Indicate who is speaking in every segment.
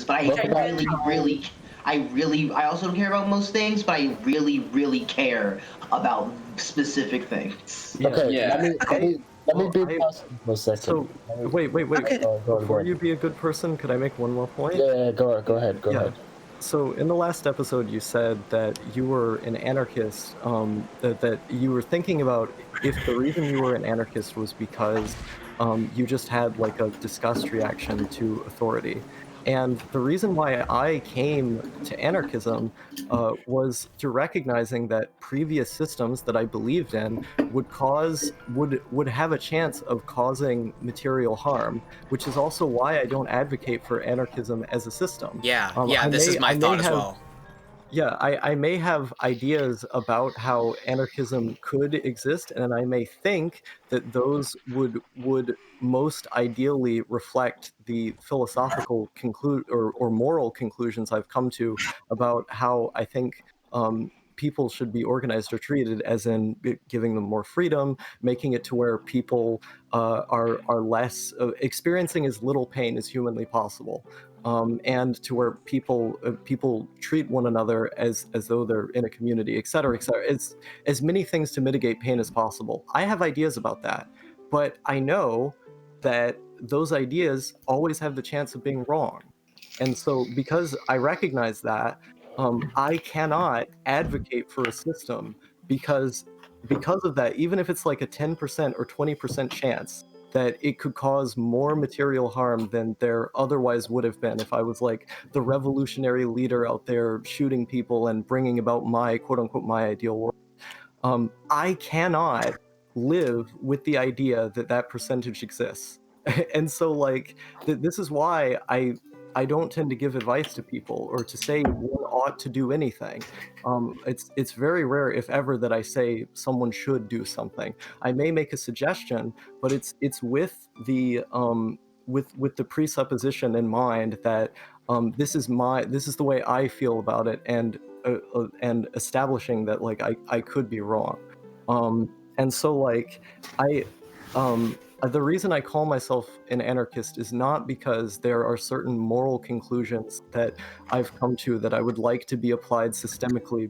Speaker 1: but I also don't care about most things, but I really care about specific things.
Speaker 2: Yeah.
Speaker 3: Let me be personal for a second.
Speaker 2: So wait.
Speaker 4: Okay.
Speaker 2: Before you be a good person, could I make one more point?
Speaker 3: Yeah, go ahead.
Speaker 2: So in the last episode, you said that you were an anarchist. That you were thinking about if the reason you were an anarchist was because you just had like a disgust reaction to authority. And the reason why I came to anarchism was through recognizing that previous systems that I believed in would have a chance of causing material harm, which is also why I don't advocate for anarchism as a system.
Speaker 4: This is my thought as well.
Speaker 2: Yeah, I may have ideas about how anarchism could exist, and I may think that those would most ideally reflect the philosophical or moral conclusions I've come to about how I think people should be organized or treated, as in giving them more freedom, making it to where people are less experiencing as little pain as humanly possible. And to where people treat one another as though they're in a community, et cetera, et cetera. It's as many things to mitigate pain as possible. I have ideas about that, but I know that those ideas always have the chance of being wrong. And so because I recognize that, I cannot advocate for a system because of that, even if it's like a 10% or 20% chance that it could cause more material harm than there otherwise would have been if I was like the revolutionary leader out there shooting people and bringing about my quote unquote my ideal world. I cannot live with the idea that that percentage exists. And so like this is why I don't tend to give advice to people or to say one ought to do anything. It's very rare, if ever, that I say someone should do something. I may make a suggestion, but it's with the with the presupposition in mind that this is the way I feel about it, and establishing that like I could be wrong. And so like the reason I call myself an anarchist is not because there are certain moral conclusions that I've come to that I would like to be applied systemically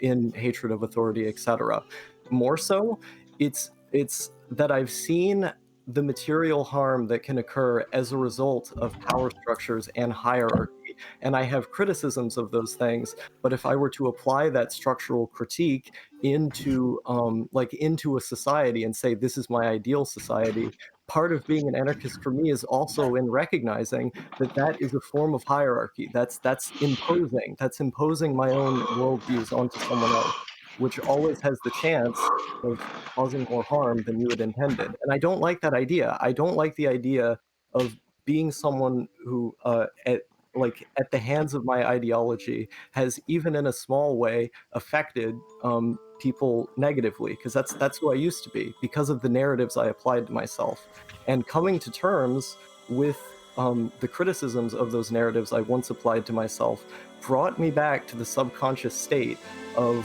Speaker 2: in hatred of authority, etc. More so, it's that I've seen the material harm that can occur as a result of power structures and hierarchy, and I have criticisms of those things. But if I were to apply that structural critique into into a society and say this is my ideal society, part of being an anarchist for me is also in recognizing that that is a form of hierarchy. That's imposing my own worldviews onto someone else, which always has the chance of causing more harm than you had intended. And I don't like that idea. I don't like the idea of being someone who at the hands of my ideology has, even in a small way, affected people negatively, because that's who I used to be because of the narratives I applied to myself. And coming to terms with the criticisms of those narratives I once applied to myself brought me back to the subconscious state of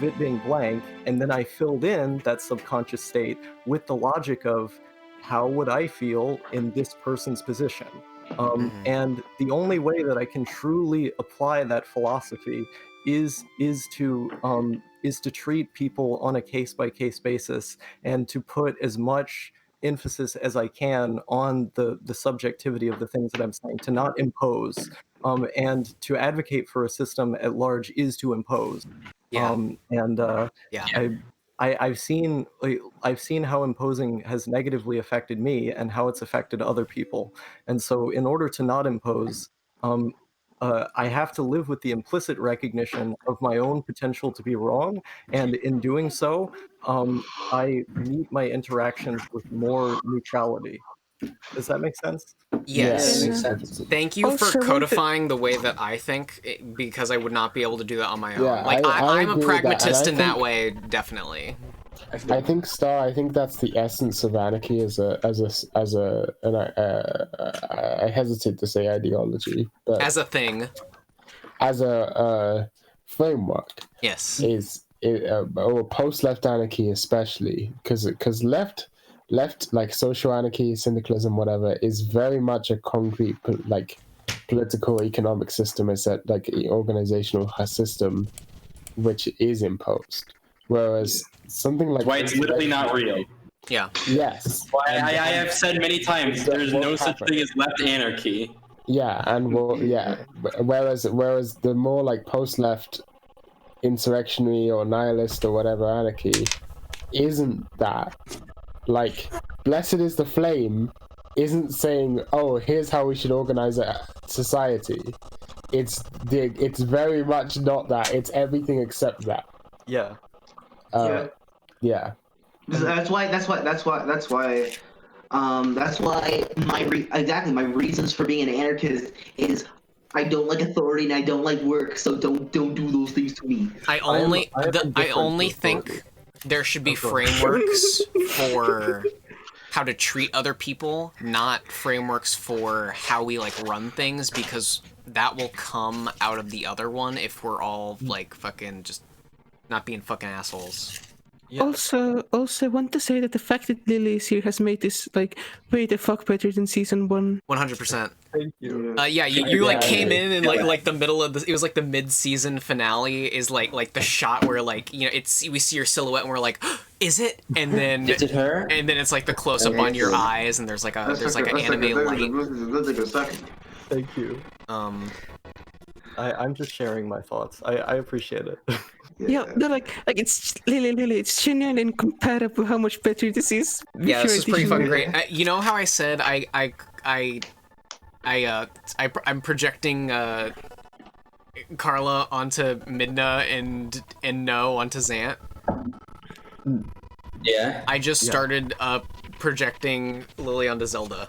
Speaker 2: it being blank, and then I filled in that subconscious state with the logic of how would I feel in this person's position. And the only way that I can truly apply that philosophy is to treat people on a case-by-case basis, and to put as much emphasis as I can on the subjectivity of the things that I'm saying, to not impose. And to advocate for a system at large is to impose. I've seen how imposing has negatively affected me and how it's affected other people. And so in order to not impose, I have to live with the implicit recognition of my own potential to be wrong. And in doing so, I meet my interactions with more neutrality. Does that make sense?
Speaker 4: Yes.
Speaker 3: Yeah, it makes sense.
Speaker 4: Thank you for codifying the way that I think, because I would not be able to do that on my own.
Speaker 3: Yeah,
Speaker 4: I'm a
Speaker 3: agree with
Speaker 4: pragmatist
Speaker 3: that,
Speaker 4: in that way, definitely.
Speaker 3: I think that's the essence of anarchy as I hesitate to say ideology, but
Speaker 4: as a thing,
Speaker 3: as a framework.
Speaker 4: Yes.
Speaker 3: Or post-left anarchy especially, because left like social anarchy, syndicalism, whatever, is very much a concrete political economic system is that like organizational system which is imposed, whereas something like
Speaker 5: Why it's literally not real.
Speaker 4: Yeah.
Speaker 3: Yes.
Speaker 5: Why I have said many times, there's no such thing as left anarchy.
Speaker 3: Yeah, and whereas the more like post-left insurrectionary or nihilist or whatever anarchy isn't that. Like, Blessed is the Flame isn't saying, oh, here's how we should organize a society. It's very much not that. It's everything except that.
Speaker 2: Yeah.
Speaker 3: Yeah.
Speaker 1: That's why my reasons for being an anarchist is I don't like authority and I don't like work, so don't do those things to me.
Speaker 4: I only think there should be frameworks for how to treat other people, not frameworks for how we like run things, because that will come out of the other one if we're all like fucking just not being fucking assholes.
Speaker 2: Yeah.
Speaker 6: Also, I want to say that the fact that Lily is here has made this like way the fuck better than season 1.
Speaker 4: 100%.
Speaker 2: Thank you.
Speaker 4: Yeah, you like came in and like the middle of it was like the mid-season finale is like the shot where like, you know, we see your silhouette and we're like, oh, is it? And then
Speaker 5: Is it her?
Speaker 4: And then it's like the close up on your eyes and there's like an anime light.
Speaker 2: Thank you. I'm just sharing my thoughts. I appreciate it.
Speaker 6: Yeah, no, like it's Lily, it's genuinely incomparable how much better this is.
Speaker 4: Yeah, this is pretty fucking great. You know how I said I'm projecting Carla onto Midna and No onto Zant?
Speaker 5: Yeah.
Speaker 4: I just started projecting Lily onto Zelda.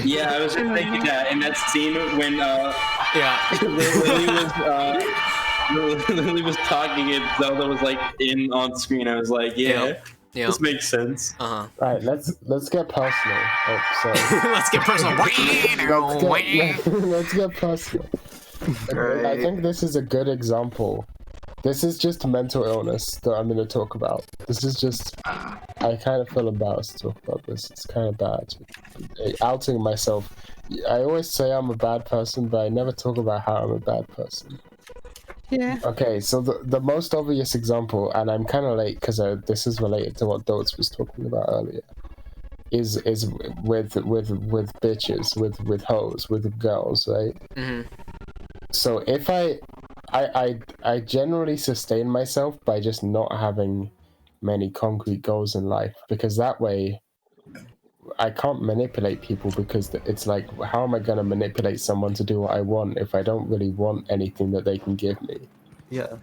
Speaker 5: Yeah, I was just thinking that in that scene when Lily was talking and Zelda was like in on screen. I was like, yeah. This makes sense.
Speaker 3: Right, let's get personal. Oh, sorry.
Speaker 4: Let's get personal.
Speaker 3: Let's get personal. Okay, I think this is a good example. This is just mental illness that I'm going to talk about. This is just... I kind of feel embarrassed to talk about this. It's kind of bad. Outing myself. I always say I'm a bad person, but I never talk about how I'm a bad person.
Speaker 6: Yeah.
Speaker 3: Okay, so the most obvious example, and I'm kind of late because this is related to what Dotes was talking about earlier, is with bitches, with hoes, with girls, right?
Speaker 4: Mm-hmm.
Speaker 3: So if I generally sustain myself by just not having many concrete goals in life, because that way I can't manipulate people, because it's like, how am I going to manipulate someone to do what I want if I don't really want anything that they can give me?
Speaker 2: Yeah.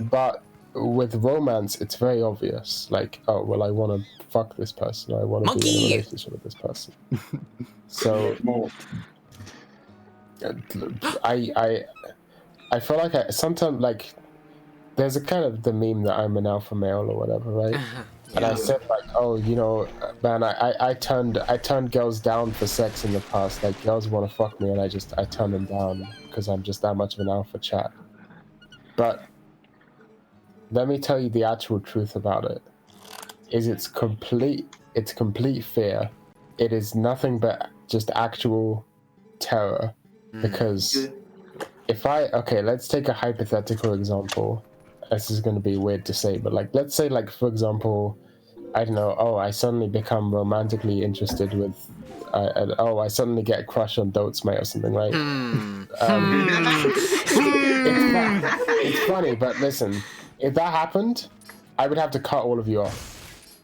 Speaker 3: But with romance, it's very obvious. Like, oh, well, I want to fuck this person. I want to be in a relationship with this person. So I feel like sometimes, like, there's a kind of the meme that I'm an alpha male or whatever, right? And I said like, oh, you know, man, I turned girls down for sex in the past. Like, girls want to fuck me, and I turned them down because I'm just that much of an alpha chat. But let me tell you the actual truth about it. It's complete fear. It is nothing but just actual terror. Because let's take a hypothetical example. This is going to be weird to say, but like, let's say, like, for example, I don't know, oh, I suddenly become romantically interested with, I suddenly get a crush on Dotes Mate or something, right? It's funny, but listen, if that happened, I would have to cut all of you off.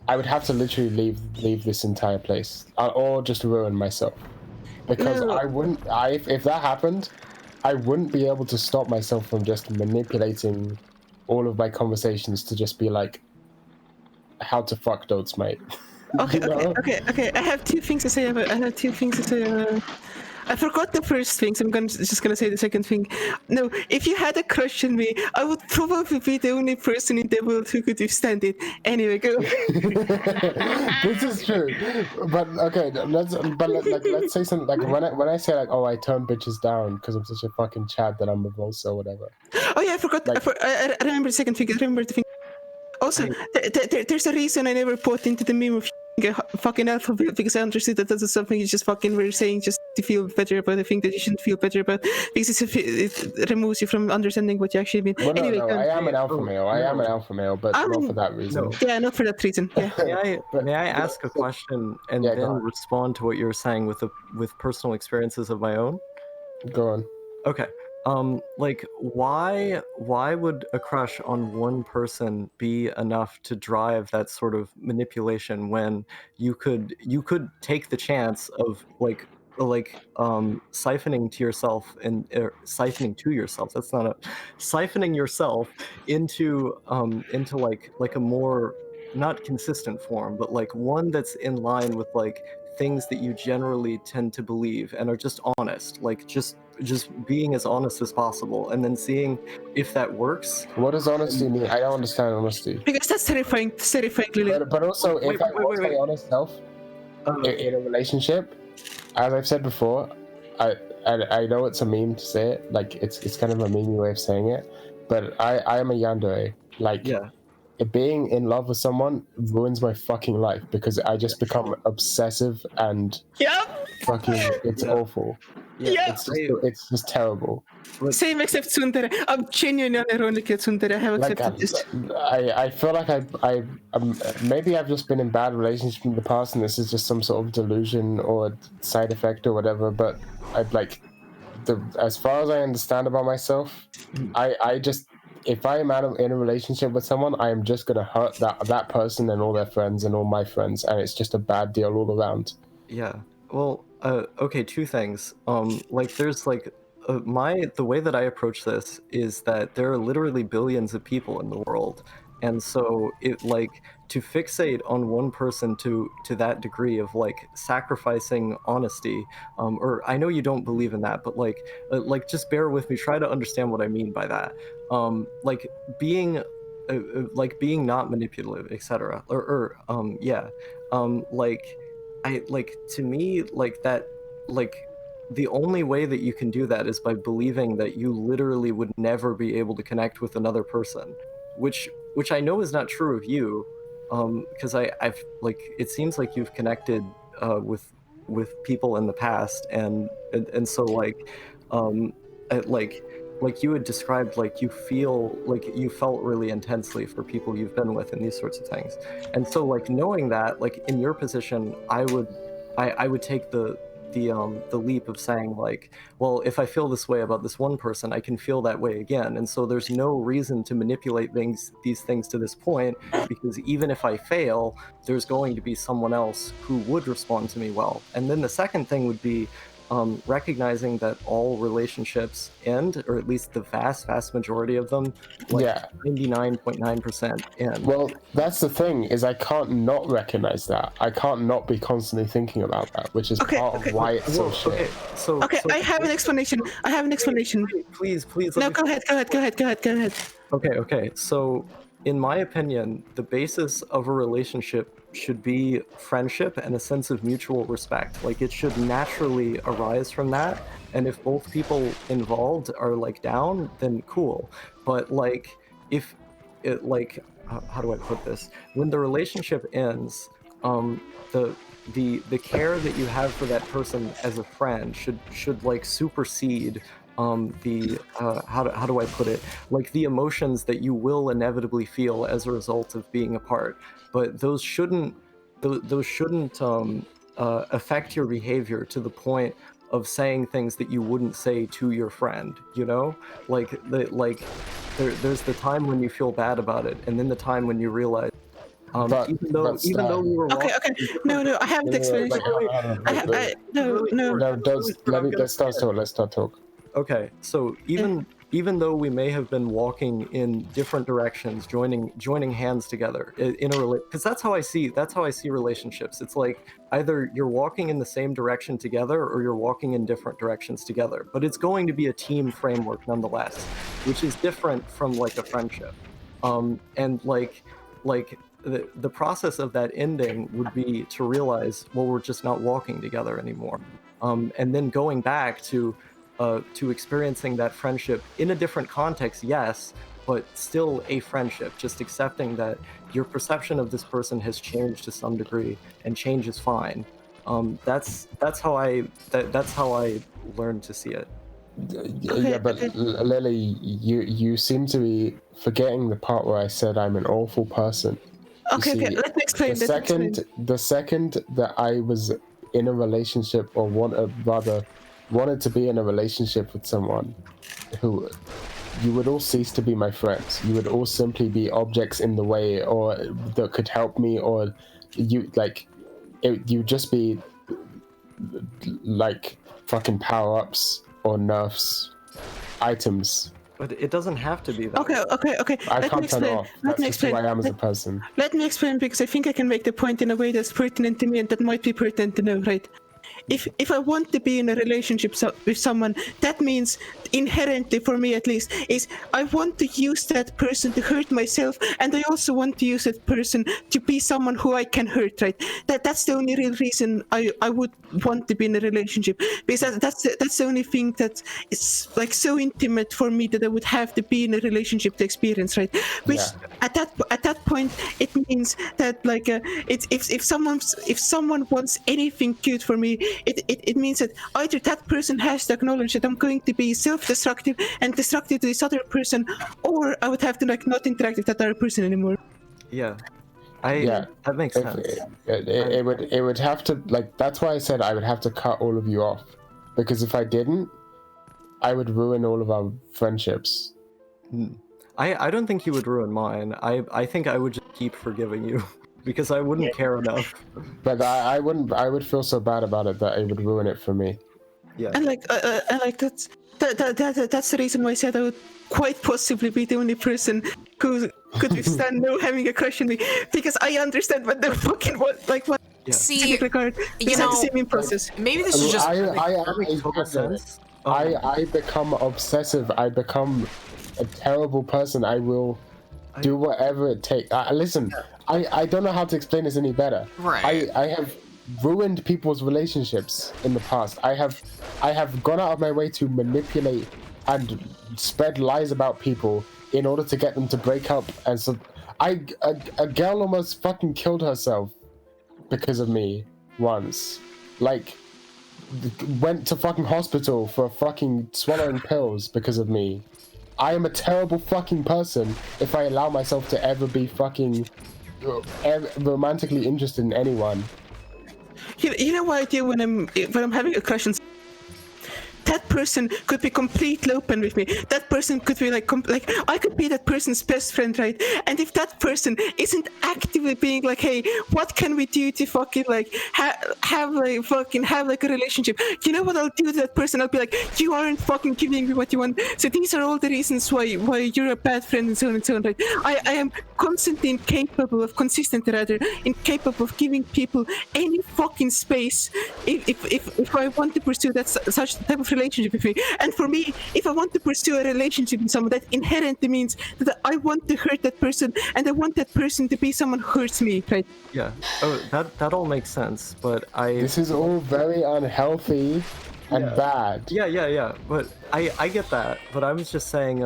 Speaker 3: I would have to literally leave this entire place, or just ruin myself, because if that happened, I wouldn't be able to stop myself from just manipulating all of my conversations to just be like, how to fuck Dotes Mate.
Speaker 6: Okay. I have two things to say about. I forgot the first thing, so I'm just gonna say the second thing. No, if you had a crush on me, I would probably be the only person in the world who could withstand it. Anyway, go.
Speaker 3: This is true, but okay, let's say something like when I say like, oh, I turn bitches down because I'm such a fucking Chad that I'm a Volso or whatever.
Speaker 6: Oh yeah, I forgot. Like, I remember the second thing. I remember the thing. Also, there's a reason I never put into the meme of a fucking alphabet, because I understood that that's something you just fucking were saying just to feel better about a thing that you shouldn't feel better about, because it removes you from understanding what you actually mean.
Speaker 3: Well,
Speaker 6: anyway,
Speaker 3: I am an alpha male. I am an alpha male, but not for that reason.
Speaker 6: Yeah, not for that reason. Yeah.
Speaker 2: May I ask a question and then respond to what you were saying with personal experiences of my own?
Speaker 3: Go on.
Speaker 2: Okay. Like, why would a crush on one person be enough to drive that sort of manipulation when you could take the chance of siphoning to yourself and siphoning to yourself. That's not a siphoning yourself into like a more not consistent form, but like one that's in line with like things that you generally tend to believe and are just honest, like just being as honest as possible and then seeing if that works.
Speaker 3: What does honesty mean? I don't understand honesty.
Speaker 6: Because that's terrifying. It's terrifying, really.
Speaker 3: But also, if I was my honest self in a relationship, as I've said before, I know it's a meme to say it, like it's kind of a meme way of saying it, but I am a yandere. Like, being in love with someone ruins my fucking life because I just become obsessive and fucking, it's awful. It's just terrible.
Speaker 6: Same except Tsundere. I'm genuinely ironic at Tsundere. I have accepted this.
Speaker 3: I feel like I maybe I've just been in bad relationships in the past and this is just some sort of delusion or side effect or whatever, but I'd like as far as I understand about myself, I just, if I am in a relationship with someone, I am just gonna hurt that person and all their friends and all my friends, and it's just a bad deal all around.
Speaker 2: Yeah. Well, okay, two things. Like there's like the way that I approach this is that there are literally billions of people in the world, and so it like to fixate on one person to that degree of like sacrificing honesty, or I know you don't believe in that, but like just bear with me, try to understand what I mean by that. Like being not manipulative, etc. Like I like, to me, like that, like the only way that you can do that is by believing that you literally would never be able to connect with another person, which I know is not true of you, because I've like, it seems like you've connected with people in the past, and so like like you had described, like you feel like you felt really intensely for people you've been with and these sorts of things. And so like knowing that, like in your position, I would take the leap of saying like, well, if I feel this way about this one person, I can feel that way again. And so there's no reason to manipulate these things to this point, because even if I fail, there's going to be someone else who would respond to me well. And then the second thing would be recognizing that all relationships end, or at least the vast majority of them, like 99.9% end.
Speaker 3: Well, that's the thing, is I can't not recognize that. I can't not be constantly thinking about that, which is part of why it's so shit.
Speaker 2: So
Speaker 6: I have an explanation.
Speaker 2: Please.
Speaker 6: No, go ahead.
Speaker 2: Okay. So, in my opinion, the basis of a relationship should be friendship and a sense of mutual respect. Like, it should naturally arise from that. And if both people involved are like down, then cool. But like, if it like, how do I put this? When the relationship ends, the care that you have for that person as a friend should like supersede how do I put it? Like the emotions that you will inevitably feel as a result of being apart. But those shouldn't affect your behavior to the point of saying things that you wouldn't say to your friend. You know, there's the time when you feel bad about it, and then the time when you realize. Even though we were
Speaker 6: okay. No, I have the explanation.
Speaker 3: Let's not talk.
Speaker 2: Okay, so even though we may have been walking in different directions, joining hands together in a because that's how I see relationships. It's like either you're walking in the same direction together or you're walking in different directions together. But it's going to be a team framework nonetheless, which is different from like a friendship. And like the process of that ending would be to realize, well, we're just not walking together anymore. And then going back to experiencing that friendship in a different context, yes, but still a friendship, just accepting that your perception of this person has changed to some degree, and change is fine. That's how I learned to see it.
Speaker 3: Yeah, but Lily, you seem to be forgetting the part where I said I'm an awful person.
Speaker 6: Okay, let me explain.
Speaker 3: The second that I was in a relationship, or wanted to be in a relationship with someone who, you would all cease to be my friends. You would all simply be objects in the way, or that could help me, or you'd just be like fucking power-ups or nerfs, items.
Speaker 2: But it doesn't have to be that.
Speaker 6: Okay.
Speaker 3: I can't turn it off. That's just who I am as a person.
Speaker 6: Let me explain, because I think I can make the point in a way that's pertinent to me and that might be pertinent to know, right? If I want to be in a relationship with someone, that means inherently, for me at least, is I want to use that person to hurt myself, and I also want to use that person to be someone who I can hurt, right? That's the only real reason I would want to be in a relationship, because that's the only thing that is like so intimate for me that I would have to be in a relationship to experience, right? Which at that point it means that like if someone wants anything good for me, it means that either that person has to acknowledge that I'm going to be self-destructive and destructive to this other person, or I would have to like not interact with that other person anymore.
Speaker 2: Yeah. That makes sense.
Speaker 3: It would have to, like, that's why I said I would have to cut all of you off, because if I didn't, I would ruin all of our friendships.
Speaker 2: I don't think you would ruin mine. I think I would just keep forgiving you. Because I wouldn't care enough.
Speaker 3: But I wouldn't. I would feel so bad about it that it would ruin it for me.
Speaker 6: Yeah. And that's the reason why I said I would quite possibly be the only person who could withstand no having a crush on me, because I understand what the fucking what.
Speaker 4: Yeah. See,
Speaker 6: regard. You know, the same process.
Speaker 4: Maybe this is just.
Speaker 3: I become obsessive. I become a terrible person. I will do whatever it takes. Listen. I don't know how to explain this any better.
Speaker 4: Right.
Speaker 3: I have ruined people's relationships in the past. I have gone out of my way to manipulate and spread lies about people in order to get them to break up. And so a girl almost fucking killed herself because of me once. Like, went to fucking hospital for fucking swallowing pills because of me. I am a terrible fucking person if I allow myself to ever be fucking romantically interested in anyone.
Speaker 6: You know what I do when I'm having a crush on that person could be completely open with me. That person could be like I could be that person's best friend, right? And if that person isn't actively being like, hey, what can we do to fucking like have like a relationship? You know what I'll do to that person? I'll be like, you aren't fucking giving me what you want. So these are all the reasons why you're a bad friend, and so on and so on, right? I am consistently incapable of giving people any fucking space if I want to pursue that such type of relationship with me. And for me, if I want to pursue a relationship with someone, that inherently means that I want to hurt that person, and I want that person to be someone who hurts me, right?
Speaker 2: Yeah. Oh, that all makes sense, but
Speaker 3: This is all very unhealthy and bad.
Speaker 2: Yeah. But I get that. But I was just saying,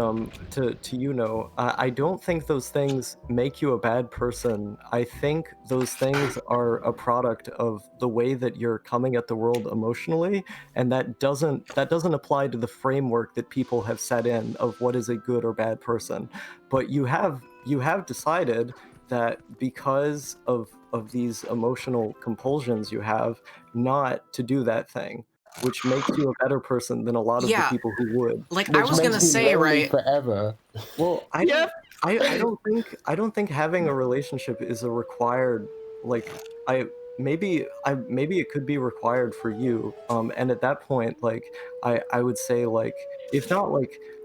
Speaker 2: to you know, I don't think those things make you a bad person. I think those things are a product of the way that you're coming at the world emotionally, and that doesn't apply to the framework that people have set in of what is a good or bad person. But you have decided that because of these emotional compulsions you have, not to do that thing, which makes you a better person than a lot of the people who would.
Speaker 4: Like, I was gonna say, right?
Speaker 3: Forever.
Speaker 2: Well, I don't think having a relationship is a required, like, maybe it could be required for you. And at that point, like, I would say, like, if not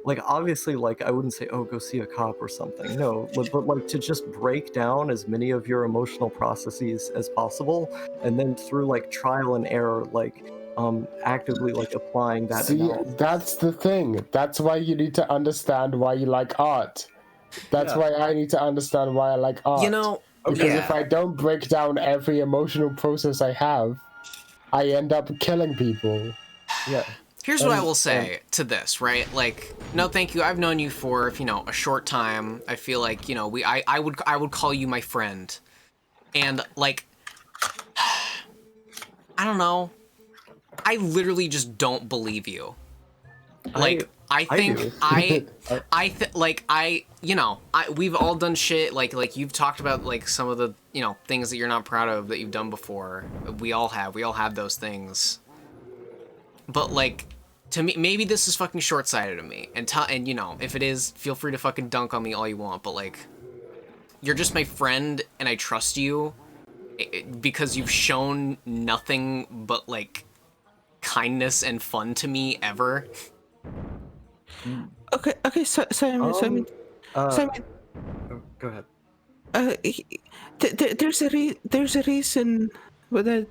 Speaker 2: like obviously, like, I wouldn't say, oh, go see a cop or something. No, but like to just break down as many of your emotional processes as possible, and then through like trial and error, like actively like applying that.
Speaker 3: See, that's the thing. That's why you need to understand why you like art. That's why I need to understand why I like art.
Speaker 4: You know,
Speaker 3: because if I don't break down every emotional process I have, I end up killing people.
Speaker 2: Yeah.
Speaker 4: Here's what I will say to this, right? Like, no, thank you. I've known you for, you know, a short time. I feel like, you know, I would call you my friend, and like, I don't know. I literally just don't believe you. Like, we've all done shit, like you've talked about, like, some of the, things that you're not proud of that you've done before. We all have those things. But, like, to me, maybe this is fucking short-sighted of me, and if it is, feel free to fucking dunk on me all you want, but, like, you're just my friend, and I trust you, because you've shown nothing but, like, kindness and fun to me ever.
Speaker 6: Okay, Simon.
Speaker 2: Go ahead.
Speaker 6: There's a reason that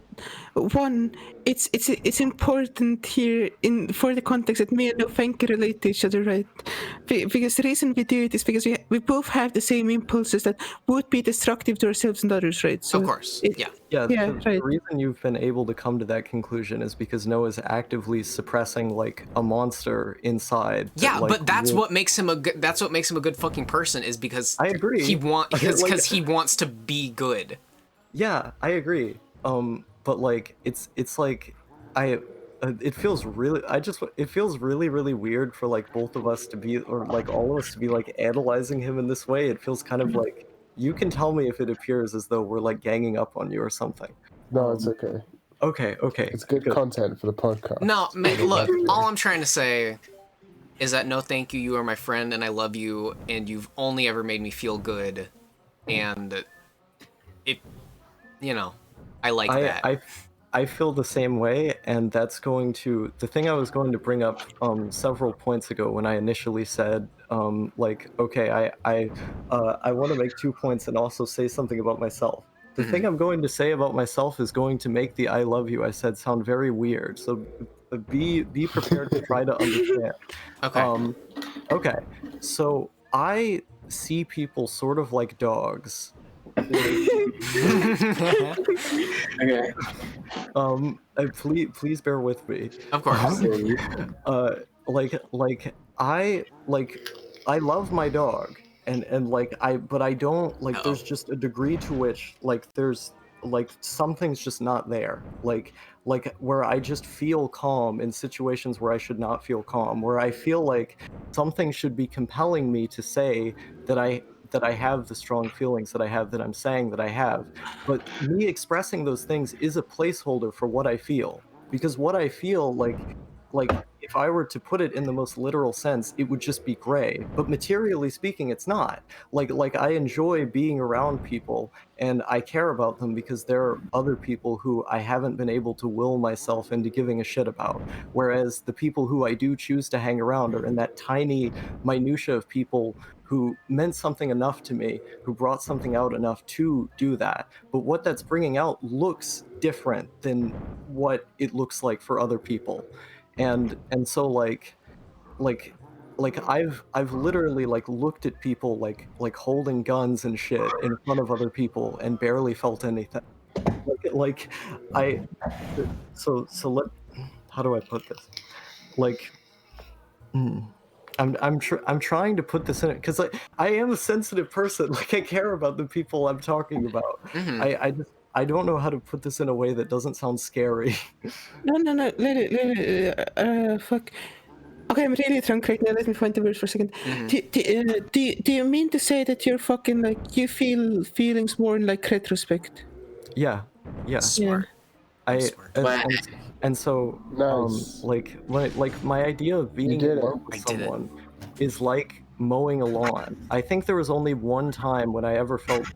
Speaker 6: one, it's important here for the context that me and Nofanka relate to each other, right? Because the reason we do it is because we both have the same impulses that would be destructive to ourselves and others, right? So
Speaker 4: of course, yeah.
Speaker 2: The reason you've been able to come to that conclusion is because Noah's actively suppressing, like, a monster inside.
Speaker 4: But that's what makes him a good fucking person, is because
Speaker 2: I agree.
Speaker 4: He wants to be good.
Speaker 2: Yeah, I agree. But, like, it feels really, really weird for, like, both of us to be, or, like, all of us to be, like, analyzing him in this way. It feels kind of like, you can tell me if it appears as though we're, like, ganging up on you or something.
Speaker 3: No, it's okay.
Speaker 2: Okay.
Speaker 3: It's good content for the podcast.
Speaker 4: No, look, all I'm trying to say is that no thank you, you are my friend, and I love you, and you've only ever made me feel good, and it, I like that.
Speaker 2: I feel the same way, and that's the thing I was going to bring up several points ago when I initially said, okay, I want to make 2 points and also say something about myself. The thing I'm going to say about myself is going to make the I love you I said sound very weird, so be prepared to try to understand.
Speaker 4: Okay.
Speaker 2: Okay, so I see people sort of like dogs.
Speaker 5: Okay.
Speaker 2: Please bear with me.
Speaker 4: Of course.
Speaker 2: I love my dog, but I don't like. There's just a degree to which, like, there's, like, something's just not there. Like where I just feel calm in situations where I should not feel calm, where I feel like something should be compelling me to say that I have the strong feelings that I have, that I'm saying that I have. But me expressing those things is a placeholder for what I feel. Because what I feel, like if I were to put it in the most literal sense, it would just be gray. But materially speaking, it's not. Like I enjoy being around people, and I care about them because there are other people who I haven't been able to will myself into giving a shit about. Whereas the people who I do choose to hang around are in that tiny minutia of people who meant something enough to me, who brought something out enough to do that. But what that's bringing out looks different than what it looks like for other people. And so like I've literally, like, looked at people like holding guns and shit in front of other people and barely felt anything. How do I put this? Like, I'm trying to put this in it because, like, I am a sensitive person. Like, I care about the people I'm talking about. I don't know how to put this in a way that doesn't sound scary.
Speaker 6: No, let it, fuck. Okay, I'm really drunk right now. Let me find the words for a second. Do you mean to say that you're fucking, like, you feel feelings more in, like, retrospect?
Speaker 2: Yeah.
Speaker 4: Smart.
Speaker 2: And so,
Speaker 3: Nice.
Speaker 2: like my idea of being in love with someone is like mowing a lawn. I think there was only one time when I ever felt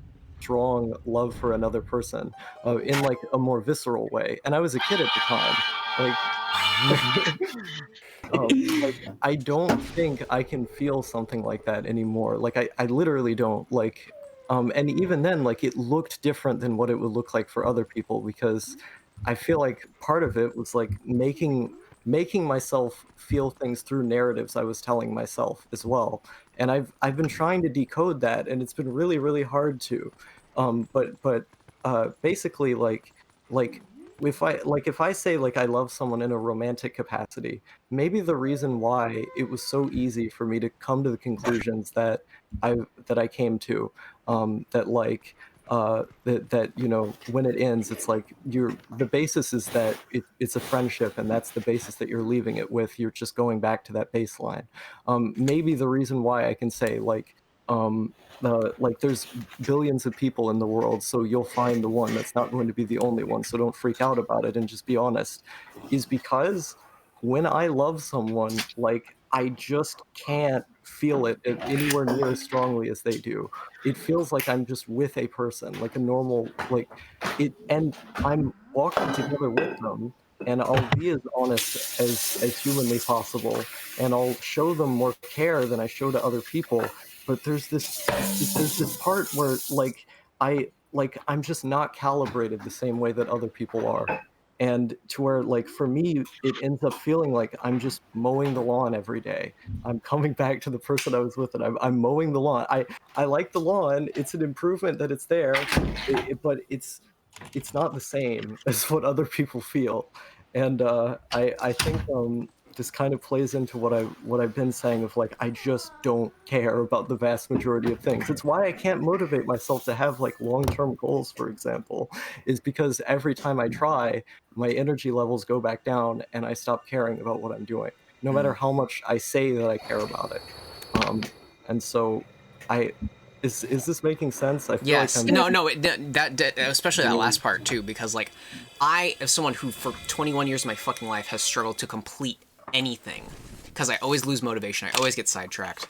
Speaker 2: strong love for another person, in, like, a more visceral way, and I was a kid at the time. Like, I don't think I can feel something like that anymore. Like, I literally don't. Like, and even then, like, it looked different than what it would look like for other people, because I feel like part of it was, like, making myself feel things through narratives I was telling myself as well. And I've been trying to decode that, and it's been really, really hard to. But basically, like if I say, like, I love someone in a romantic capacity, maybe the reason why it was so easy for me to come to the conclusions that I came to, that, like, that you know, when it ends, it's like the basis is that it's a friendship, and that's the basis that you're leaving it with. You're just going back to that baseline. Maybe the reason why I can say like there's billions of people in the world, so you'll find the one that's not going to be the only one, so don't freak out about it and just be honest, is because when I love someone, like, I just can't feel it anywhere near as strongly as they do. It feels like I'm just with a person, like a normal, like it, and I'm walking together with them, and I'll be as honest as humanly possible, and I'll show them more care than I show to other people. But there's this part where I'm just not calibrated the same way that other people are, and to where, like, for me it ends up feeling like I'm just mowing the lawn every day. I'm coming back to the person I was with, and I'm mowing the lawn. I like the lawn. It's an improvement that it's there, but it's not the same as what other people feel. And I think this kind of plays into what I've been saying of, like, I just don't care about the vast majority of things. It's why I can't motivate myself to have, like, long-term goals, for example, is because every time I try, my energy levels go back down and I stop caring about what I'm doing, no matter how much I say that I care about it. And so is this making sense? I feel
Speaker 4: yes.
Speaker 2: like I'm...
Speaker 4: No, that especially that last part too, because like I, as someone who for 21 years of my fucking life has struggled to complete anything, because I always lose motivation, I always get sidetracked.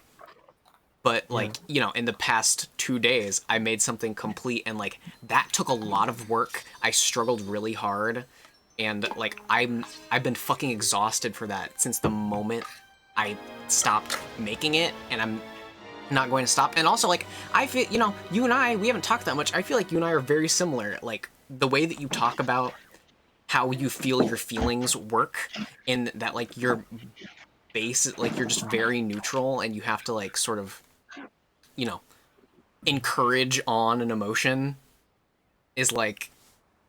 Speaker 4: But like, you know, in the past 2 days, I made something complete, and like that took a lot of work. I struggled really hard, and like I've been fucking exhausted for that since the moment I stopped making it, and I'm not going to stop. And also, like, I feel, you know, you and I, we haven't talked that much. I feel like you and I are very similar. Like, the way that you talk about how you feel your feelings work, and that, like, your base, like, you're just very neutral, and you have to, like, sort of, you know, encourage on an emotion, is, like,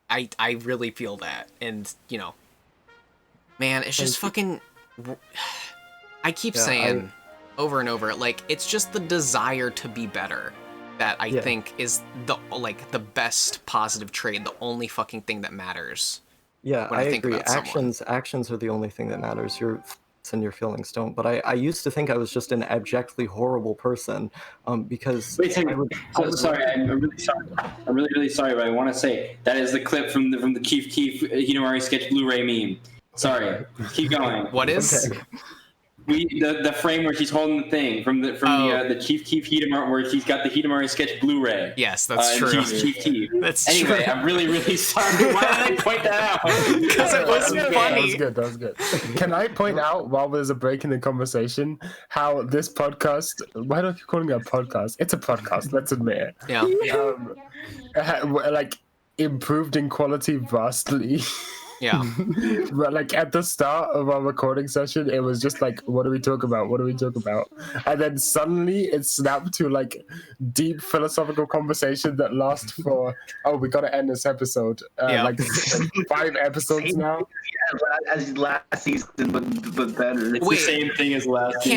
Speaker 4: I really feel that. And, you know, man, it's just fucking... I keep saying... over and over, like, it's just the desire to be better that I think is the best positive trait, the only fucking thing that matters.
Speaker 2: Yeah,
Speaker 4: when
Speaker 2: I
Speaker 4: think
Speaker 2: agree.
Speaker 4: about someone.
Speaker 2: Actions are the only thing that matters. Your thoughts and your feelings don't. But I used to think I was just an abjectly horrible person, because
Speaker 5: Wait, sorry, I'm really sorry. I'm really, really sorry, but I want to say that is the clip from the Chief Keef Hidamari sketch Blu-ray meme. Sorry, keep going.
Speaker 4: What is?
Speaker 2: Okay.
Speaker 5: The frame where she's holding the thing from the Chief Keef Hidamari, where she's got the Hidamari sketch Blu-ray.
Speaker 4: Yes, that's true.
Speaker 5: She's Chief Keef.
Speaker 4: That's
Speaker 5: anyway,
Speaker 4: true.
Speaker 5: I'm really, really sorry. Why did I point that out?
Speaker 4: Because it was funny.
Speaker 3: That was good. Can I point out, while there's a break in the conversation, how this podcast, why don't you calling it a podcast? It's a podcast, let's admit it.
Speaker 4: Yeah.
Speaker 3: Like, improved in quality vastly.
Speaker 4: Yeah.
Speaker 3: But like at the start of our recording session, it was just like, what do we talk about? What do we talk about? And then suddenly it snapped to like deep philosophical conversation that lasts for, we got to end this episode. Like 5 episodes now.
Speaker 1: Yeah, as last season, but better.
Speaker 5: It's the same thing as last season.